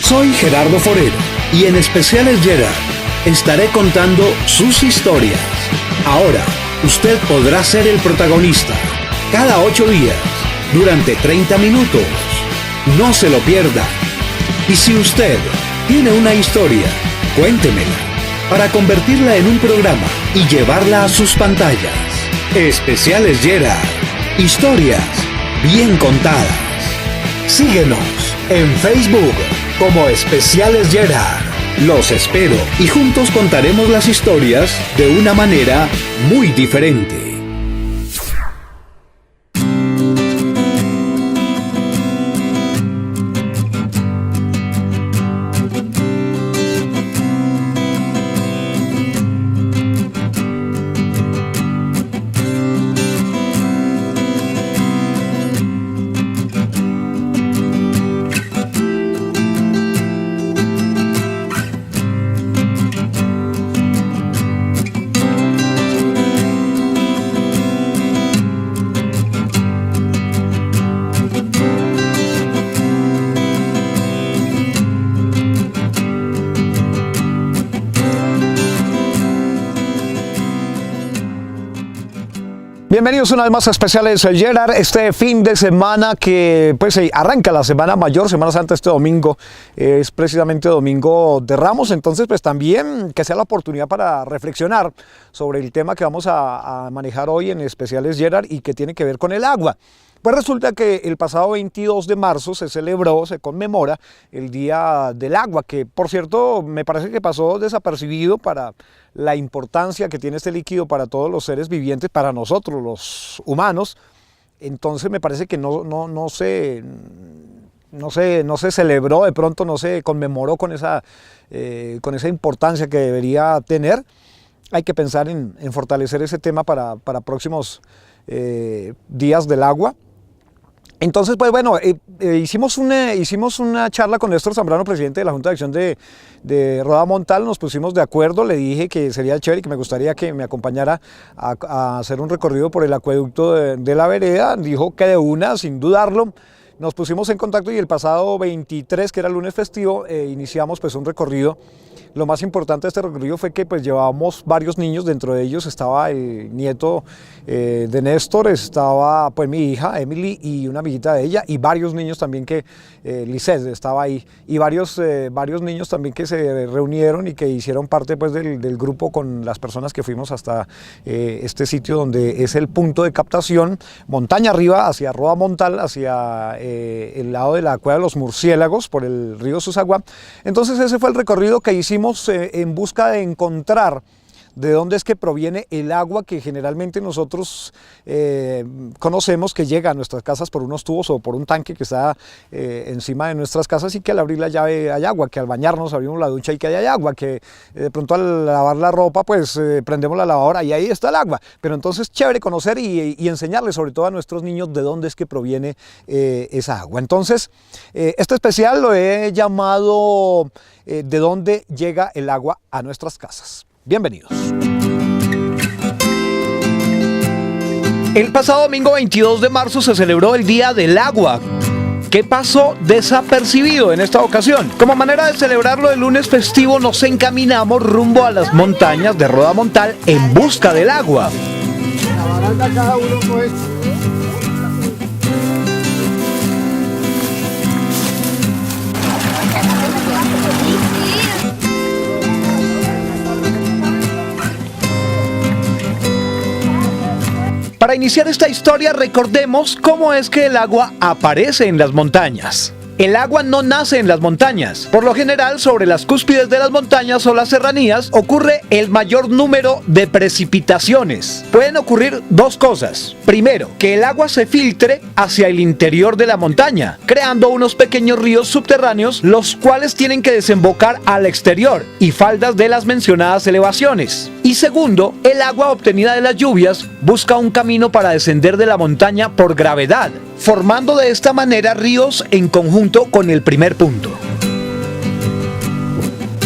Soy Gerardo Forero y en Especiales Gerard estaré contando sus historias. Ahora, usted podrá ser el protagonista cada 8 días, durante 30 minutos. No se lo pierda. Y si usted tiene una historia, cuéntemela para convertirla en un programa y llevarla a sus pantallas. Especiales Gerard. Historias bien contadas. Síguenos en Facebook como Especiales Gerard. Los espero y juntos contaremos las historias de una manera muy diferente. Bienvenidos una vez más a Especiales Gerard, este fin de semana que pues arranca la Semana Mayor, Semana Santa este domingo, es precisamente Domingo de Ramos, entonces pues también que sea la oportunidad para reflexionar sobre el tema que vamos a manejar hoy en Especiales Gerard y que tiene que ver con el agua. Pues resulta que el pasado 22 de marzo se conmemora el Día del Agua, que por cierto me parece que pasó desapercibido para la importancia que tiene este líquido para todos los seres vivientes, para nosotros los humanos. Entonces me parece que no se celebró, de pronto no se conmemoró con esa importancia que debería tener. Hay que pensar en fortalecer ese tema para próximos días del agua. Entonces, pues bueno, hicimos una charla con Néstor Zambrano, presidente de la Junta de Acción de Roda Montal, nos pusimos de acuerdo, le dije que sería chévere y que me gustaría que me acompañara a hacer un recorrido por el acueducto de la vereda, dijo que de una, sin dudarlo. Nos pusimos en contacto y el pasado 23, que era el lunes festivo, iniciamos pues un recorrido. Lo más importante de este recorrido fue que pues llevábamos varios niños, dentro de ellos estaba el nieto de Néstor, estaba pues mi hija Emily y una amiguita de ella y varios niños también que, Lisset estaba ahí y varios niños también que se reunieron y que hicieron parte pues del grupo con las personas que fuimos hasta este sitio donde es el punto de captación, montaña arriba hacia Roda Montal, hacia el lado de la Cueva de los Murciélagos por el río Susagua. Entonces ese fue el recorrido que hicimos en busca de encontrar de dónde es que proviene el agua que generalmente nosotros conocemos, que llega a nuestras casas por unos tubos o por un tanque que está encima de nuestras casas y que al abrir la llave hay agua, que al bañarnos abrimos la ducha y que hay agua, que de pronto al lavar la ropa pues prendemos la lavadora y ahí está el agua. Pero entonces chévere conocer y enseñarles sobre todo a nuestros niños de dónde es que proviene esa agua. Entonces este especial lo he llamado ¿de dónde llega el agua a nuestras casas? Bienvenidos. El pasado domingo 22 de marzo se celebró el Día del Agua. ¿Qué pasó desapercibido en esta ocasión? Como manera de celebrarlo el lunes festivo nos encaminamos rumbo a las montañas de Roda Montal en busca del agua. La baranda cada uno pues. Para iniciar esta historia recordemos cómo es que el agua aparece en las montañas. El agua no nace en las montañas. Por lo general, sobre las cúspides de las montañas o las serranías ocurre el mayor número de precipitaciones. Pueden ocurrir dos cosas. Primero, que el agua se filtre hacia el interior de la montaña, creando unos pequeños ríos subterráneos, los cuales tienen que desembocar al exterior y faldas de las mencionadas elevaciones. Y segundo, el agua obtenida de las lluvias busca un camino para descender de la montaña por gravedad, formando de esta manera ríos en conjunto con el primer punto.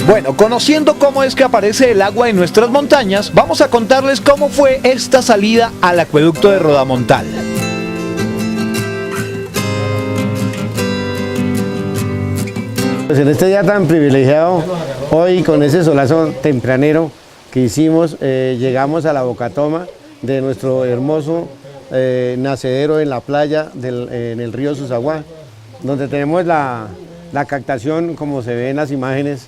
Bueno, conociendo cómo es que aparece el agua en nuestras montañas, vamos a contarles cómo fue esta salida al acueducto de Roda Montal. Pues en este día tan privilegiado, hoy con ese solazo tempranero que hicimos, llegamos a la bocatoma de nuestro hermoso nacedero en la playa, en el río Susaguá, donde tenemos la captación, como se ve en las imágenes.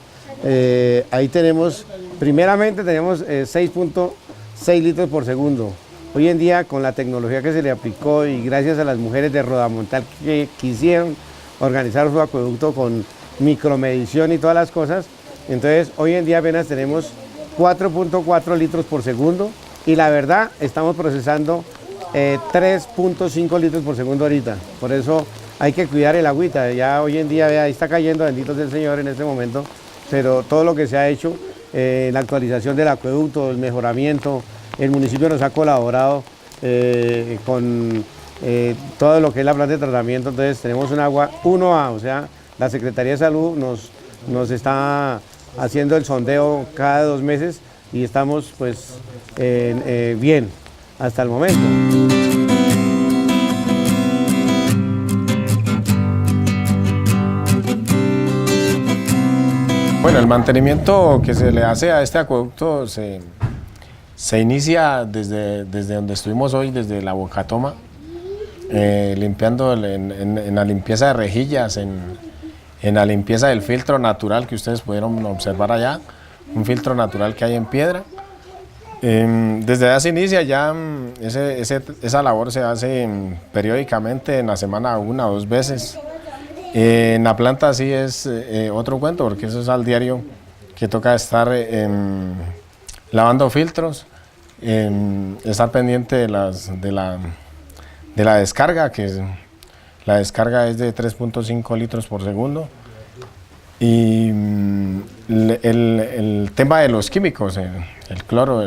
Ahí tenemos, primeramente tenemos 6.6 litros por segundo. Hoy en día, con la tecnología que se le aplicó y gracias a las mujeres de Rodamontal que quisieron organizar su acueducto con micromedición y todas las cosas, entonces hoy en día apenas tenemos 4.4 litros por segundo y la verdad estamos procesando 3.5 litros por segundo ahorita. Por eso hay que cuidar el agüita. Ya hoy en día, vea, ahí está cayendo, bendito sea el Señor en este momento, pero todo lo que se ha hecho, la actualización del acueducto, el mejoramiento, el municipio nos ha colaborado con todo lo que es la planta de tratamiento. Entonces tenemos un agua 1A, o sea, la Secretaría de Salud nos está haciendo el sondeo cada 2 meses y estamos pues bien hasta el momento. Bueno, el mantenimiento que se le hace a este acueducto se inicia desde donde estuvimos hoy, desde la bocatoma, limpiando en la limpieza de rejillas, en la limpieza del filtro natural que ustedes pudieron observar allá, un filtro natural que hay en piedra. Desde allá se inicia, ya esa labor se hace periódicamente, en la semana 1 o 2 veces. En la planta sí es otro cuento, porque eso es al diario que toca estar lavando filtros, estar pendiente de la descarga, la descarga es de 3.5 litros por segundo. Y el tema de los químicos, el cloro,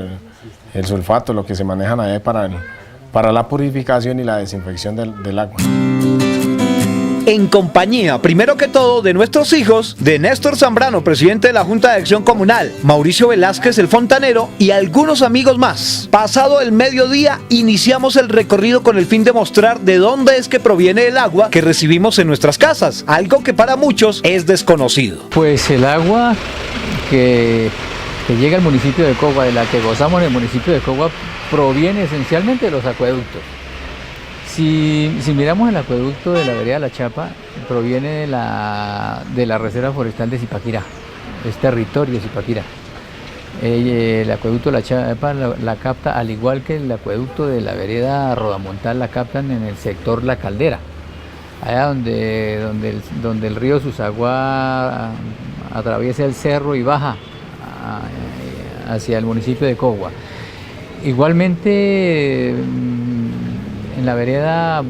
el sulfato, lo que se manejan ahí para la purificación y la desinfección del agua. En compañía, primero que todo, de nuestros hijos, de Néstor Zambrano, presidente de la Junta de Acción Comunal, Mauricio Velázquez, el fontanero, y algunos amigos más. Pasado el mediodía, iniciamos el recorrido con el fin de mostrar de dónde es que proviene el agua que recibimos en nuestras casas, algo que para muchos es desconocido. Pues el agua que llega al municipio de Cogua, de la que gozamos en el municipio de Cogua, proviene esencialmente de los acueductos. Si miramos el acueducto de la vereda La Chapa, proviene de la Reserva Forestal de Zipaquirá, es territorio de Zipaquirá. El acueducto La Chapa la capta, al igual que el acueducto de la vereda Rodamontal, la captan en el sector La Caldera, allá donde el río Susaguá atraviesa el cerro y baja hacia el municipio de Cogua. Igualmente, en la vereda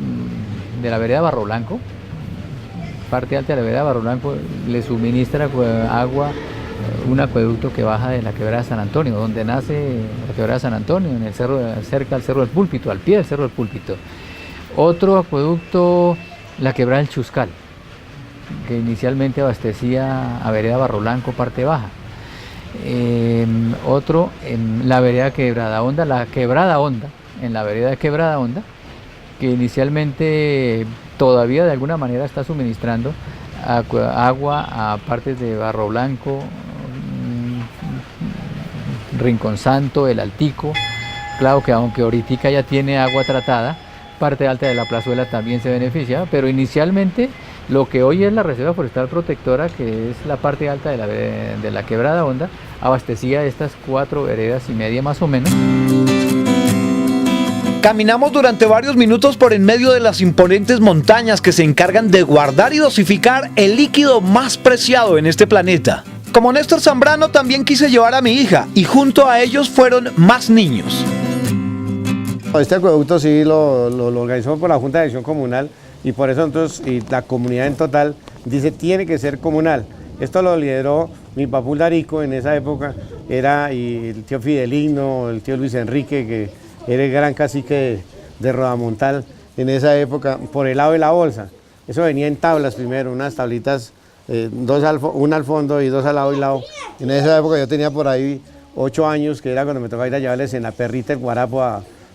Barro Blanco, parte alta de la vereda Barro Blanco, le suministra agua un acueducto que baja de la quebrada San Antonio, donde nace la quebrada San Antonio, en el cerro, cerca al Cerro del Púlpito, al pie del Cerro del Púlpito. Otro acueducto, la quebrada del Chuscal, que inicialmente abastecía a vereda Barro Blanco, parte baja. Otro, en la vereda Quebrada Honda, en la vereda de Quebrada Honda, que inicialmente todavía de alguna manera está suministrando agua a partes de Barro Blanco, Rincón Santo, El Altico. Claro que aunque ahorita ya tiene agua tratada, parte alta de la plazuela también se beneficia, pero inicialmente lo que hoy es la Reserva Forestal Protectora, que es la parte alta de la Quebrada Honda, abastecía estas 4 veredas y media más o menos. Caminamos durante varios minutos por en medio de las imponentes montañas que se encargan de guardar y dosificar el líquido más preciado en este planeta. Como Néstor Zambrano, también quise llevar a mi hija y junto a ellos fueron más niños. Este acueducto sí lo organizó por la Junta de Acción Comunal y por eso entonces y la comunidad en total dice tiene que ser comunal. Esto lo lideró mi papú Darico en esa época, y el tío Fidelino, el tío Luis Enrique, que era el gran cacique de Rodamontal en esa época, por el lado de la bolsa. Eso venía en tablas primero, unas tablitas, una al fondo y 2 al lado y lado. En esa época yo tenía por ahí 8 años, que era cuando me tocaba ir a llevarles en la perrita el guarapo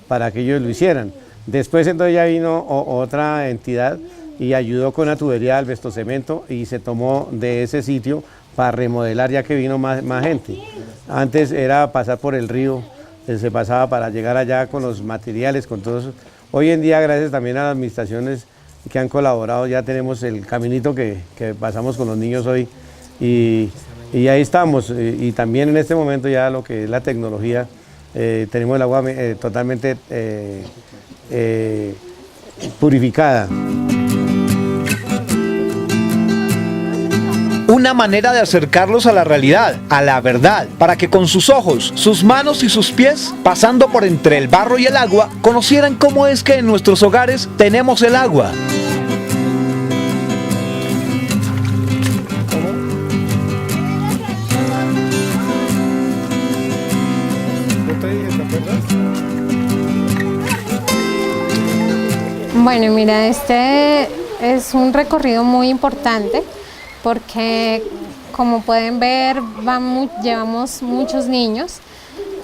para que ellos lo hicieran. Después entonces ya vino otra entidad y ayudó con la tubería del Vestocemento y se tomó de ese sitio para remodelar ya que vino más gente. Antes era pasar por el río, se pasaba para llegar allá con los materiales, con todo eso. Hoy en día, gracias también a las administraciones que han colaborado, ya tenemos el caminito que pasamos con los niños hoy y ahí estamos. Y también en este momento ya lo que es la tecnología, tenemos el agua totalmente purificada. Una manera de acercarlos a la realidad, a la verdad, para que con sus ojos, sus manos y sus pies, pasando por entre el barro y el agua, conocieran cómo es que en nuestros hogares tenemos el agua. Bueno, mira, este es un recorrido muy importante porque, como pueden ver, llevamos muchos niños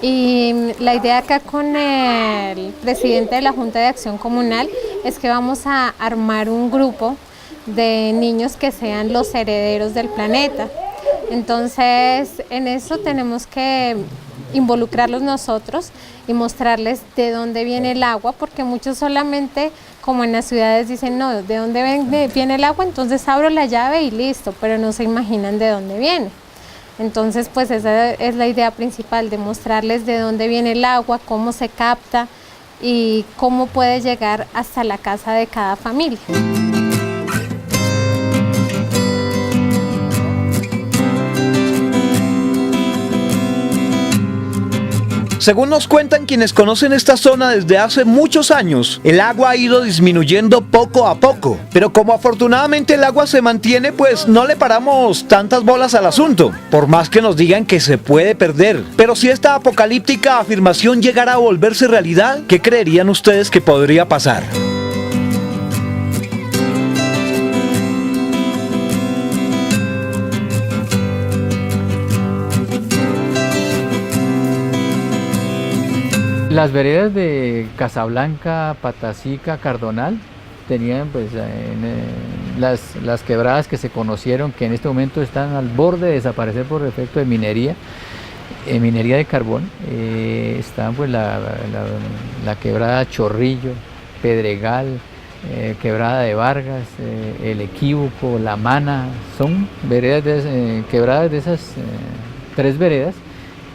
y la idea acá con el presidente de la Junta de Acción Comunal es que vamos a armar un grupo de niños que sean los herederos del planeta. Entonces, en eso tenemos que involucrarlos nosotros y mostrarles de dónde viene el agua, porque muchos solamente, como en las ciudades, dicen, no, ¿de dónde viene el agua? Entonces abro la llave y listo, pero no se imaginan de dónde viene. Entonces, pues esa es la idea principal, de mostrarles de dónde viene el agua, cómo se capta y cómo puede llegar hasta la casa de cada familia. Según nos cuentan quienes conocen esta zona desde hace muchos años, el agua ha ido disminuyendo poco a poco, pero como afortunadamente el agua se mantiene, pues no le paramos tantas bolas al asunto, por más que nos digan que se puede perder. Pero si esta apocalíptica afirmación llegara a volverse realidad, ¿qué creerían ustedes que podría pasar? Las veredas de Casablanca, Patacica, Cardonal tenían pues las quebradas que se conocieron, que en este momento están al borde de desaparecer por efecto de minería de carbón. Están pues la quebrada Chorrillo, Pedregal, quebrada de Vargas, el Equívoco, La Mana. Son veredas quebradas de esas tres veredas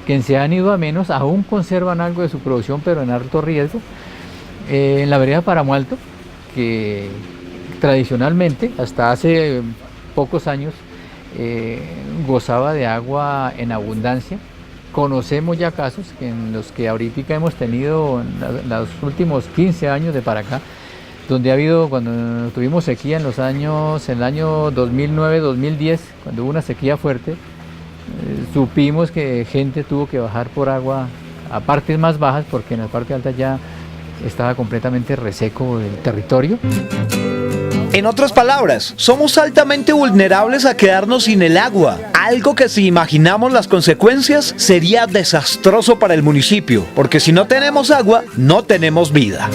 que se han ido a menos, aún conservan algo de su producción, pero en alto riesgo. En la vereda Páramo Alto, que tradicionalmente, hasta hace pocos años, gozaba de agua en abundancia. Conocemos ya casos en los que ahorita hemos tenido en los últimos 15 años de para acá, donde ha habido, cuando tuvimos sequía en el año 2009-2010, cuando hubo una sequía fuerte, supimos que gente tuvo que bajar por agua a partes más bajas porque en las partes altas ya estaba completamente reseco el territorio. En otras palabras, somos altamente vulnerables a quedarnos sin el agua, algo que si imaginamos las consecuencias sería desastroso para el municipio, porque si no tenemos agua, no tenemos vida.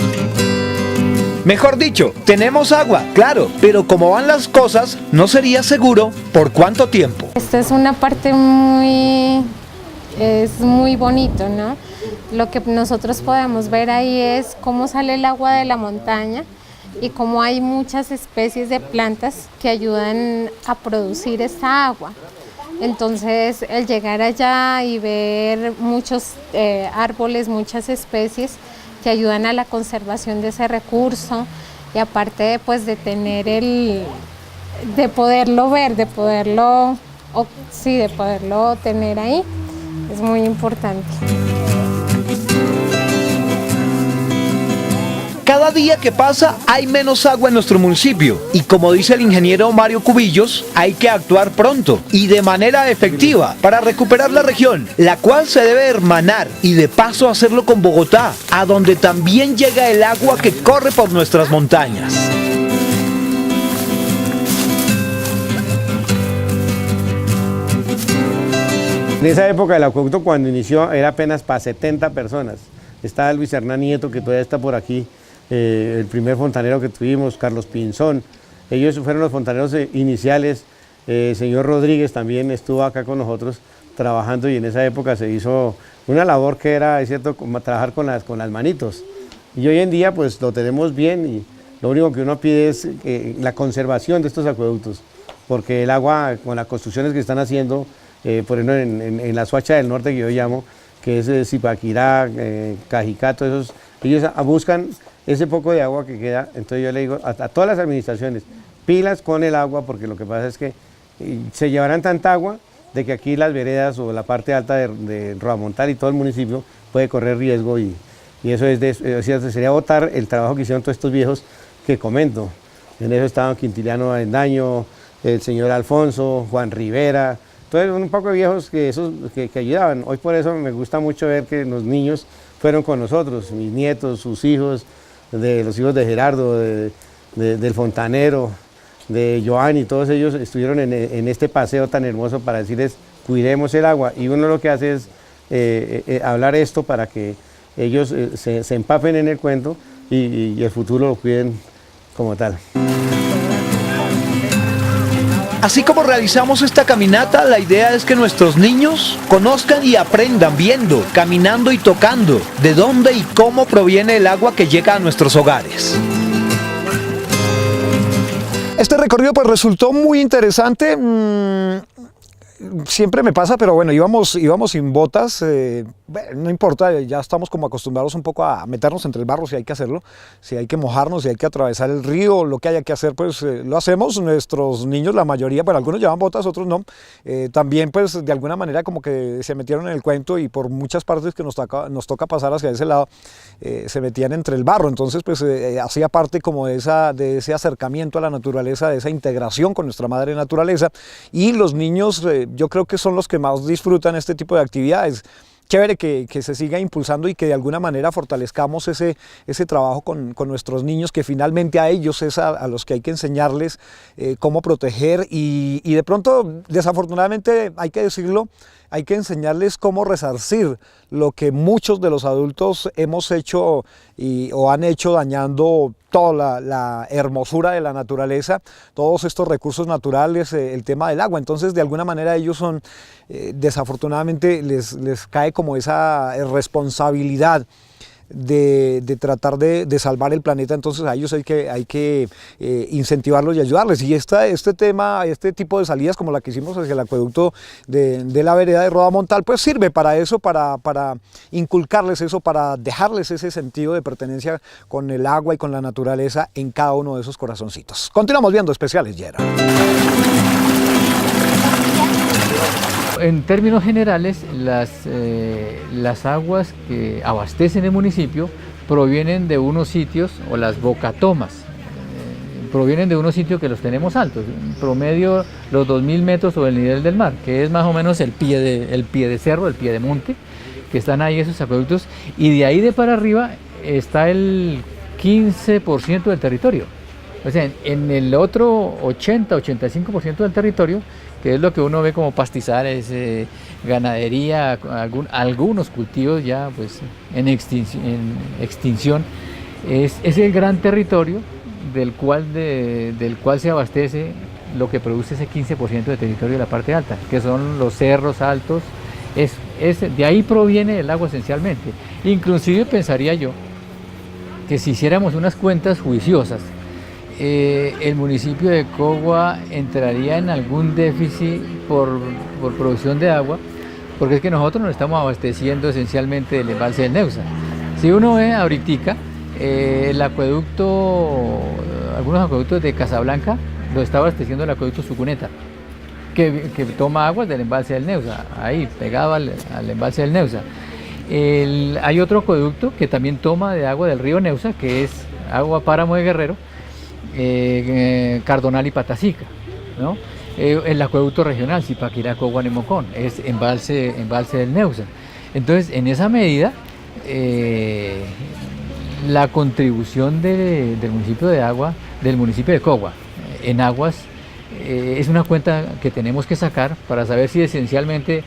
Mejor dicho, tenemos agua, claro, pero como van las cosas, no sería seguro por cuánto tiempo. Esta es una parte es muy bonito, ¿no? Lo que nosotros podemos ver ahí es cómo sale el agua de la montaña y cómo hay muchas especies de plantas que ayudan a producir esta agua. Entonces, el llegar allá y ver muchos árboles, muchas especies que ayudan a la conservación de ese recurso, y aparte pues de tener de poderlo ver, de poderlo tener ahí, es muy importante. Cada día que pasa hay menos agua en nuestro municipio y como dice el ingeniero Mario Cubillos, hay que actuar pronto y de manera efectiva para recuperar la región, la cual se debe hermanar y de paso hacerlo con Bogotá, a donde también llega el agua que corre por nuestras montañas. En esa época el acueducto cuando inició era apenas para 70 personas. Estaba Luis Hernán Nieto, que todavía está por aquí, el primer fontanero que tuvimos, Carlos Pinzón, Ellos fueron los fontaneros iniciales. El señor Rodríguez también estuvo acá con nosotros trabajando, y en esa época se hizo una labor que era, es cierto, como trabajar con las manitos. Y hoy en día pues lo tenemos bien, y lo único que uno pide es la conservación de estos acueductos, porque el agua, con las construcciones que están haciendo, por ejemplo en la Soacha del Norte, que yo llamo, que es Zipaquirá, Cajicato, ellos buscan ese poco de agua que queda. Entonces yo le digo a todas las administraciones, pilas con el agua, porque lo que pasa es que se llevarán tanta agua de que aquí las veredas o la parte alta de Rodamontal y todo el municipio puede correr riesgo, y eso sería botar el trabajo que hicieron todos estos viejos que comento. En eso estaban Quintiliano Avendaño, el señor Alfonso, Juan Rivera, entonces un poco de viejos que ayudaban. Hoy por eso me gusta mucho ver que los niños fueron con nosotros, mis nietos, sus hijos, los hijos de Gerardo, del fontanero, de Joanny, todos ellos estuvieron en este paseo tan hermoso para decirles cuidemos el agua, y uno lo que hace es hablar esto para que ellos se empapen en el cuento y el futuro lo cuiden como tal. Así como realizamos esta caminata, la idea es que nuestros niños conozcan y aprendan viendo, caminando y tocando de dónde y cómo proviene el agua que llega a nuestros hogares. Este recorrido pues resultó muy interesante. Siempre me pasa, pero bueno, íbamos sin botas, no importa, ya estamos como acostumbrados un poco a meternos entre el barro si hay que hacerlo, si hay que mojarnos, si hay que atravesar el río, lo que haya que hacer, pues lo hacemos. Nuestros niños, la mayoría, pero algunos llevan botas, otros no, también pues de alguna manera como que se metieron en el cuento, y por muchas partes que nos toca pasar hacia ese lado, se metían entre el barro. Entonces pues hacía parte como de ese acercamiento a la naturaleza, de esa integración con nuestra madre naturaleza, y los niños yo creo que son los que más disfrutan este tipo de actividades. Chévere que se siga impulsando y que de alguna manera fortalezcamos ese trabajo con nuestros niños, que finalmente a ellos es a los que hay que enseñarles cómo proteger, y de pronto, desafortunadamente hay que decirlo, hay que enseñarles cómo resarcir lo que muchos de los adultos hemos hecho o han hecho, dañando toda la hermosura de la naturaleza, todos estos recursos naturales, el tema del agua. Entonces, de alguna manera ellos son, desafortunadamente les cae como esa responsabilidad de tratar de salvar el planeta. Entonces a ellos hay que incentivarlos y ayudarles, y este tipo de salidas como la que hicimos hacia el acueducto de la vereda de Rodamontal pues sirve para eso, para inculcarles eso, para dejarles ese sentido de pertenencia con el agua y con la naturaleza en cada uno de esos corazoncitos. Continuamos viendo especiales Yera. En términos generales, las aguas que abastecen el municipio provienen de unos sitios, o las bocatomas, provienen de unos sitios que los tenemos altos, en promedio los 2000 metros sobre el nivel del mar, que es más o menos el pie de cerro, el pie de monte, que están ahí esos acueductos, y de ahí de para arriba está el 15% del territorio. O sea, en el otro 80-85% del territorio, que es lo que uno ve como pastizales, ganadería, algunos cultivos ya pues en extinción, es el gran territorio del cual se abastece lo que produce ese 15% de territorio de la parte alta, que son los cerros altos. De ahí proviene el agua esencialmente. Inclusive pensaría yo que si hiciéramos unas cuentas juiciosas, el municipio de Cogua entraría en algún déficit por producción de agua, porque es que nosotros nos estamos abasteciendo esencialmente del embalse del Neusa. Si uno ve ahorita, el acueducto, algunos acueductos de Casablanca, lo está abasteciendo el acueducto Sucuneta, que toma agua del embalse del Neusa, ahí pegado al embalse del Neusa. Hay otro acueducto que también toma de agua del río Neusa, que es agua Páramo de Guerrero, Cardonal y Patacica, ¿no? El acueducto regional Zipaquirá, Cogua, Nemocón, es embalse del Neusa. Entonces, en esa medida, la contribución del municipio de Cogua en aguas es una cuenta que tenemos que sacar para saber si esencialmente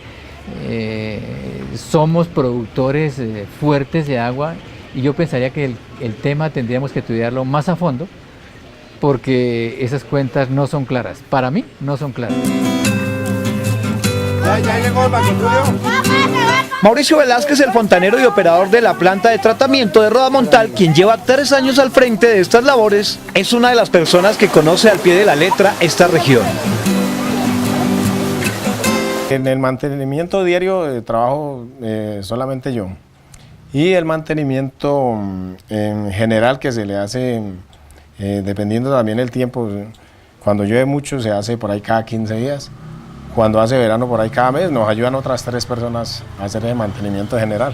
somos productores fuertes de agua, y yo pensaría que el tema tendríamos que estudiarlo más a fondo, porque esas cuentas no son claras. Para mí no son claras. ¿Ya llegó el Marco Tulio? Mauricio Velázquez, el fontanero y operador de la planta de tratamiento de Rodamontal, quien lleva 3 años al frente de estas labores, es una de las personas que conoce al pie de la letra esta región. En el mantenimiento diario trabajo solamente yo. Y el mantenimiento en general que se le hace, dependiendo también el tiempo, cuando llueve mucho se hace por ahí cada 15 días. Cuando hace verano por ahí cada mes, nos ayudan otras 3 personas a hacer el mantenimiento general.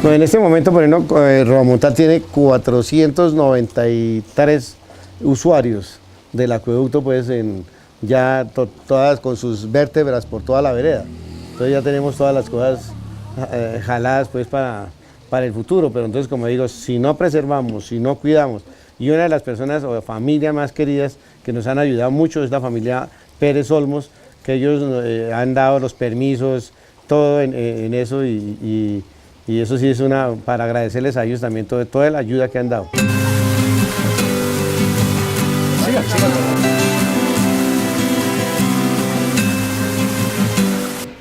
Bueno, en este momento, por ejemplo, Rodamontal tiene 493 usuarios del acueducto, pues ya todas con sus vértebras por toda la vereda. Entonces ya tenemos todas las cosas jaladas pues para el futuro, pero entonces, como digo, si no preservamos, si no cuidamos, y una de las personas o familias más queridas que nos han ayudado mucho es la familia Pérez Olmos, que ellos han dado los permisos, todo en eso, y eso sí es para agradecerles a ellos también toda la ayuda que han dado.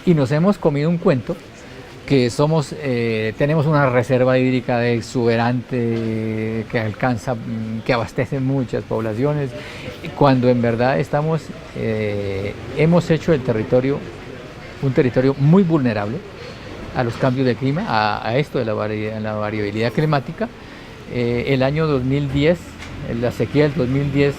Y nos hemos comido un cuento que tenemos una reserva hídrica exuberante que alcanza, que abastece muchas poblaciones, cuando en verdad hemos hecho el territorio un territorio muy vulnerable a los cambios de clima, a esto de la variabilidad climática. El año 2010, la sequía del 2010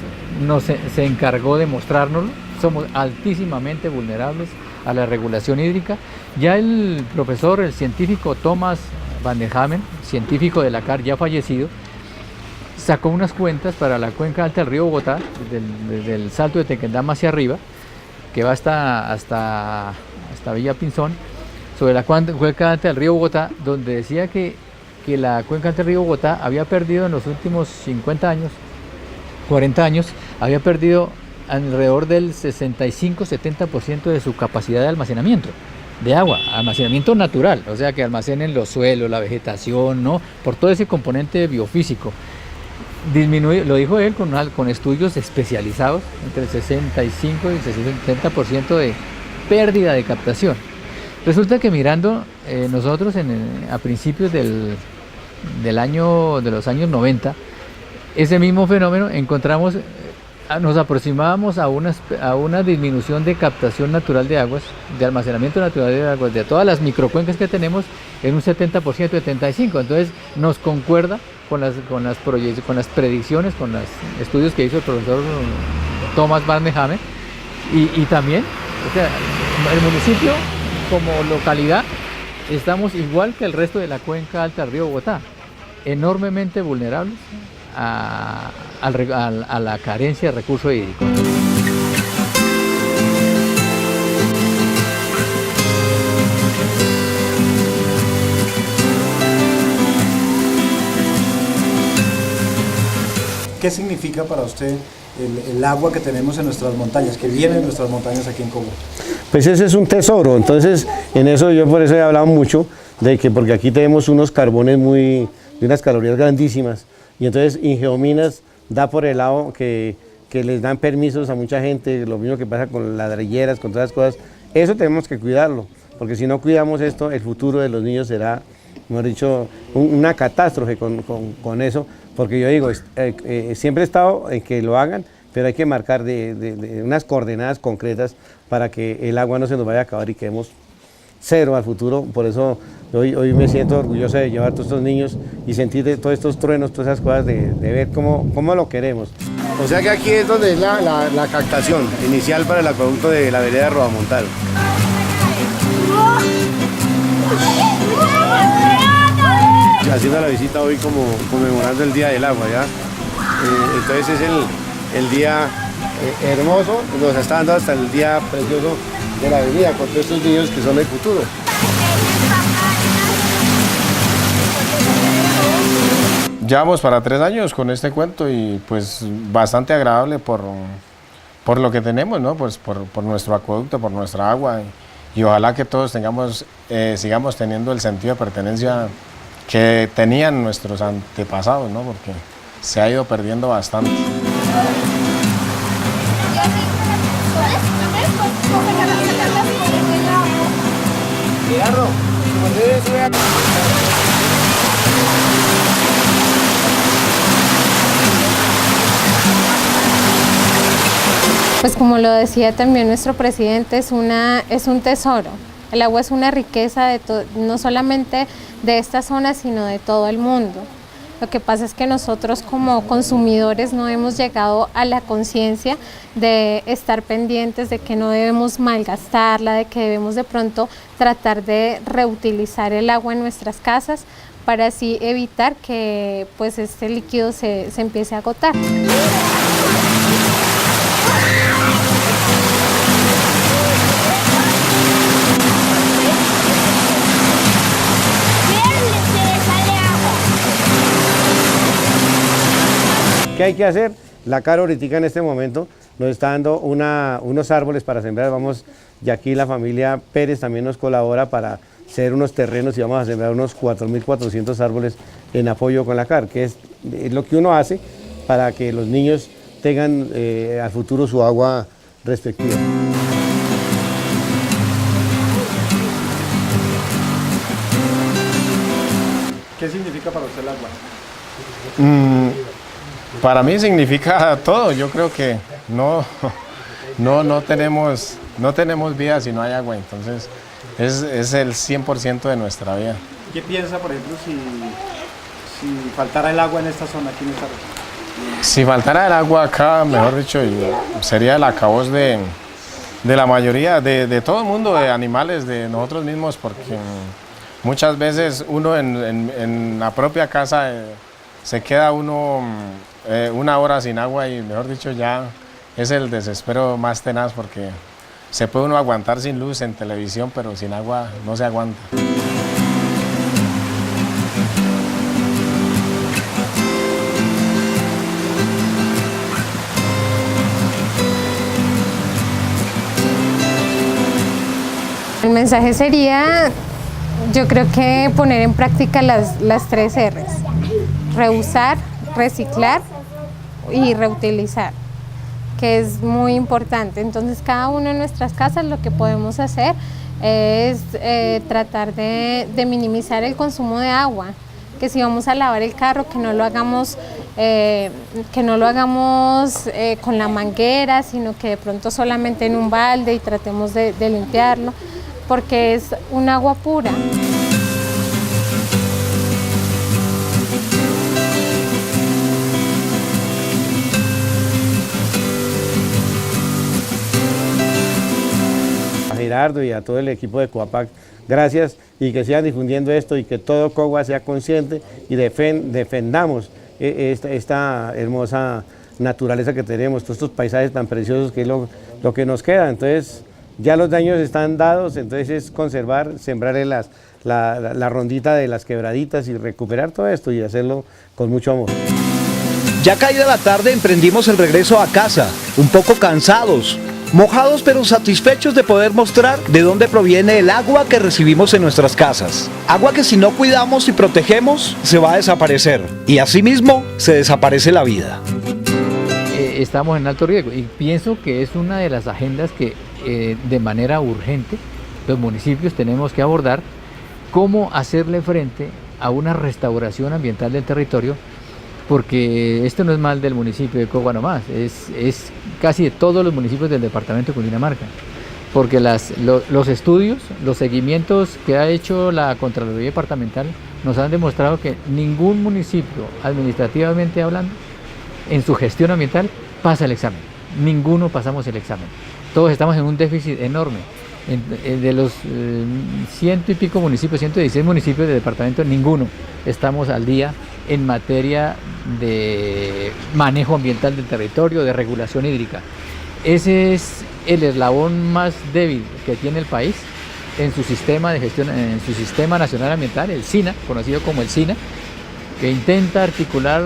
se encargó de mostrárnoslo. Somos altísimamente vulnerables a la regulación hídrica. Ya el profesor, el científico Thomas van der Hamen, científico de la CAR ya fallecido, sacó unas cuentas para la cuenca alta del río Bogotá, desde el Salto de Tequendama hacia arriba, que va hasta Villa Pinzón, sobre la cuenca alta del río Bogotá, donde decía que la cuenca alta del río Bogotá había perdido en los últimos 50 años, 40 años, había perdido alrededor del 65-70% de su capacidad de almacenamiento de agua, almacenamiento natural, o sea que almacenen los suelos, la vegetación, ¿no? Por todo ese componente biofísico. Disminuye, lo dijo él con estudios especializados, entre el 65 y el 70% de pérdida de captación. Resulta que mirando nosotros a principios de los años 90, ese mismo fenómeno encontramos, nos aproximábamos a una disminución de captación natural de aguas, de almacenamiento natural de aguas, de todas las microcuencas que tenemos, en un 70%, 75%. Entonces nos concuerda con las predicciones, con los estudios que hizo el profesor Thomas van der Hamen, y también, o sea, el municipio como localidad estamos igual que el resto de la cuenca alta del río Bogotá, enormemente vulnerables a la carencia de recursos hídricos. ¿Qué significa para usted el agua que tenemos en nuestras montañas, que viene de nuestras montañas aquí en Cogua? Pues ese es un tesoro, entonces en eso yo por eso he hablado mucho, porque aquí tenemos unos carbones de unas calorías grandísimas, y entonces Ingeominas da por el lado que les dan permisos a mucha gente, lo mismo que pasa con ladrilleras, con todas las cosas. Eso tenemos que cuidarlo, porque si no cuidamos esto, el futuro de los niños será, mejor dicho, una catástrofe con eso, porque yo digo, siempre he estado en que lo hagan, pero hay que marcar de unas coordenadas concretas para que el agua no se nos vaya a acabar y quedemos cero al futuro. Por eso hoy me siento orgulloso de llevar a todos estos niños y sentir de todos estos truenos, todas esas cosas, de ver cómo lo queremos. O sea que aquí es donde es la captación inicial para el acueducto de la vereda de Rodamontal. Haciendo la visita hoy como conmemorando el Día del Agua, ¿ya? Entonces es el día hermoso, nos está dando hasta el día precioso de la avenida con todos estos niños que son el futuro. Llevamos para 3 años con este cuento y pues bastante agradable por lo que tenemos, ¿no? Pues por nuestro acueducto, por nuestra agua y ojalá que todos sigamos teniendo el sentido de pertenencia que tenían nuestros antepasados, ¿no? Porque se ha ido perdiendo bastante. Pues como lo decía también nuestro presidente, es un tesoro. El agua es una riqueza no solamente de esta zona, sino de todo el mundo. Lo que pasa es que nosotros como consumidores no hemos llegado a la conciencia de estar pendientes de que no debemos malgastarla, de que debemos de pronto tratar de reutilizar el agua en nuestras casas para así evitar que pues este líquido se empiece a agotar. ¿Qué hay que hacer? La CAR ahorita en este momento nos está dando unos árboles para sembrar. Y aquí la familia Pérez también nos colabora para hacer unos terrenos y vamos a sembrar unos 4.400 árboles en apoyo con la CAR, que es lo que uno hace para que los niños tengan al futuro su agua respectiva. ¿Qué significa para usted el agua? Para mí significa todo. Yo creo que no tenemos vida si no hay agua, entonces es el 100% de nuestra vida. ¿Qué piensa, por ejemplo, si faltara el agua en esta zona, aquí en esta región? Si faltara el agua acá, mejor dicho, sería el acabose de la mayoría, de todo el mundo, de animales, de nosotros mismos, porque muchas veces uno en la propia casa se queda uno 1 hora sin agua y mejor dicho ya es el desespero más tenaz porque se puede uno aguantar sin luz en televisión, pero sin agua no se aguanta. El mensaje sería, yo creo que poner en práctica las 3 R's: reusar, reciclar y reutilizar, que es muy importante. Entonces cada uno en nuestras casas lo que podemos hacer es tratar de minimizar el consumo de agua, que si vamos a lavar el carro que no lo hagamos con la manguera, sino que de pronto solamente en un balde y tratemos de limpiarlo, porque es un agua pura. A Gerardo y a todo el equipo de Coapac, gracias, y que sigan difundiendo esto y que todo Cogua sea consciente y defendamos esta hermosa naturaleza que tenemos, todos estos paisajes tan preciosos que es lo que nos queda. Entonces ya los daños están dados, entonces es conservar, sembrar la rondita de las quebraditas y recuperar todo esto y hacerlo con mucho amor. Ya caída la tarde emprendimos el regreso a casa, un poco cansados, mojados pero satisfechos de poder mostrar de dónde proviene el agua que recibimos en nuestras casas. Agua que si no cuidamos y protegemos, se va a desaparecer. Y asimismo, se desaparece la vida. Estamos en alto riesgo y pienso que es una de las agendas que de manera urgente los municipios tenemos que abordar, cómo hacerle frente a una restauración ambiental del territorio, porque esto no es mal del municipio de Cogua nomás, es casi de todos los municipios del departamento de Cundinamarca, porque los estudios, los seguimientos que ha hecho la Contraloría Departamental nos han demostrado que ningún municipio, administrativamente hablando, en su gestión ambiental pasa el examen. Ninguno pasamos el examen. Todos estamos en un déficit enorme. De los 100 y pico municipios, 116 municipios del departamento, ninguno estamos al día en materia de manejo ambiental del territorio, de regulación hídrica. Ese es el eslabón más débil que tiene el país en su sistema de gestión, en su sistema nacional ambiental, el SINA, conocido como el SINA, que intenta articular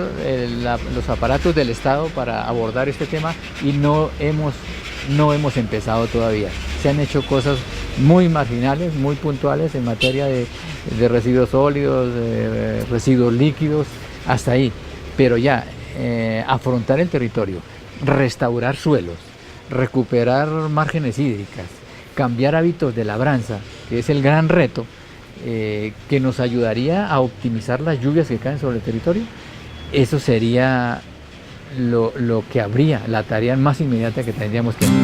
los aparatos del Estado para abordar este tema y no hemos empezado todavía. Se han hecho cosas muy marginales, muy puntuales en materia de residuos sólidos, de residuos líquidos, hasta ahí. Pero ya, afrontar el territorio, restaurar suelos, recuperar márgenes hídricas, cambiar hábitos de labranza, que es el gran reto, que nos ayudaría a optimizar las lluvias que caen sobre el territorio, eso sería lo que habría, la tarea más inmediata que tendríamos que hacer.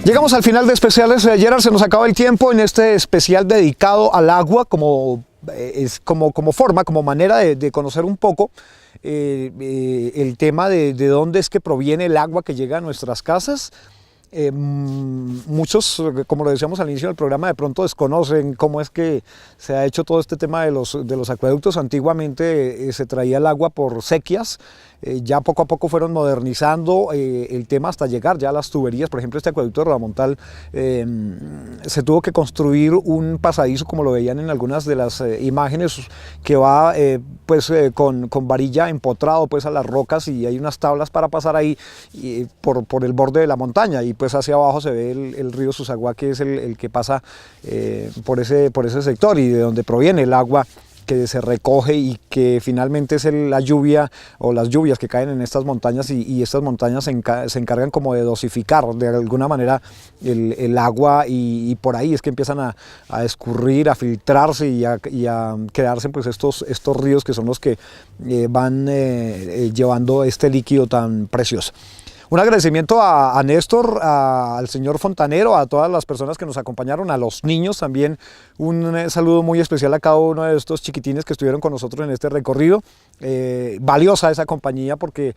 Llegamos al final de especiales. Gerard, se nos acaba el tiempo en este especial dedicado al agua como forma, como manera de conocer un poco el tema de dónde es que proviene el agua que llega a nuestras casas. Muchos, como lo decíamos al inicio del programa, de pronto desconocen cómo es que se ha hecho todo este tema de los acueductos. Antiguamente se traía el agua por sequías, ya poco a poco fueron modernizando el tema hasta llegar ya a las tuberías. Por ejemplo, este acueducto de Rodamontal se tuvo que construir un pasadizo, como lo veían en algunas de las imágenes, que va con varilla empotrado pues a las rocas, y hay unas tablas para pasar ahí por el borde de la montaña, y pues hacia abajo se ve el río Susaguá, que es el que pasa por ese sector, y de donde proviene el agua que se recoge y que finalmente es la lluvia o las lluvias que caen en estas montañas, y estas montañas se encargan como de dosificar de alguna manera el agua, y por ahí es que empiezan a escurrir, a filtrarse y a crearse pues estos ríos que son los que van llevando este líquido tan precioso. Un agradecimiento a Néstor, al señor fontanero, a todas las personas que nos acompañaron, a los niños también. Un saludo muy especial a cada uno de estos chiquitines que estuvieron con nosotros en este recorrido. Valiosa esa compañía, porque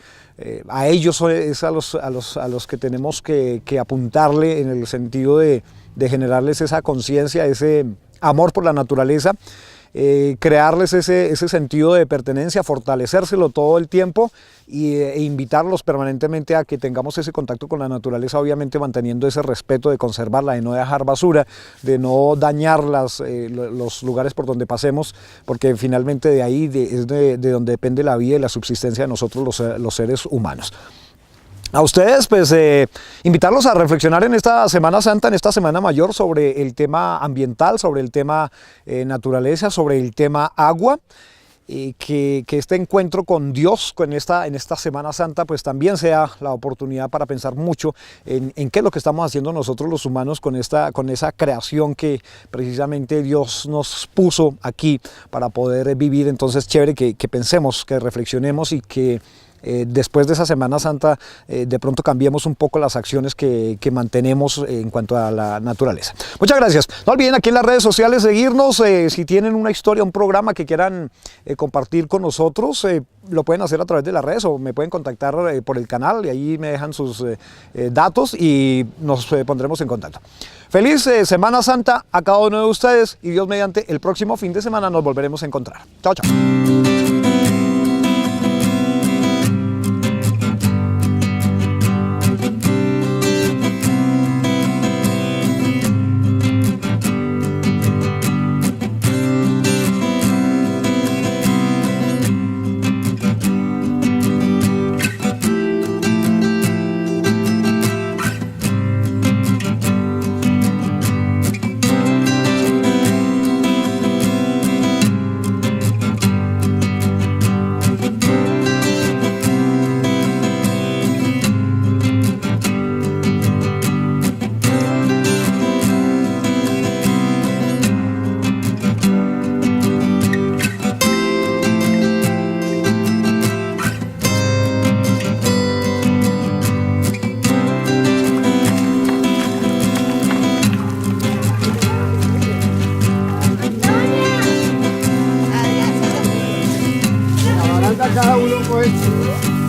a ellos es a los que tenemos que apuntarle, en el sentido de generarles esa conciencia, ese amor por la naturaleza. Crearles ese sentido de pertenencia, fortalecérselo todo el tiempo, e invitarlos permanentemente a que tengamos ese contacto con la naturaleza, obviamente manteniendo ese respeto de conservarla, de no dejar basura, de no dañar los lugares por donde pasemos, porque finalmente de ahí es de donde depende la vida y la subsistencia de nosotros los seres humanos. A ustedes, pues, invitarlos a reflexionar en esta Semana Santa, en esta Semana Mayor, sobre el tema ambiental, sobre el tema naturaleza, sobre el tema agua, que este encuentro con Dios en esta Semana Santa pues también sea la oportunidad para pensar mucho en qué es lo que estamos haciendo nosotros los humanos con esa creación que precisamente Dios nos puso aquí para poder vivir. Entonces, chévere que pensemos, que reflexionemos, y que después de esa Semana Santa de pronto cambiemos un poco las acciones que mantenemos en cuanto a la naturaleza. Muchas gracias. No olviden aquí en las redes sociales seguirnos. Si tienen una historia, un programa que quieran compartir con nosotros, lo pueden hacer a través de las redes, o me pueden contactar por el canal, y ahí me dejan sus datos y nos pondremos en contacto. Feliz Semana Santa a cada uno de ustedes, y Dios mediante el próximo fin de semana nos volveremos a encontrar. Chao, chao. Cada uno coge el suyo.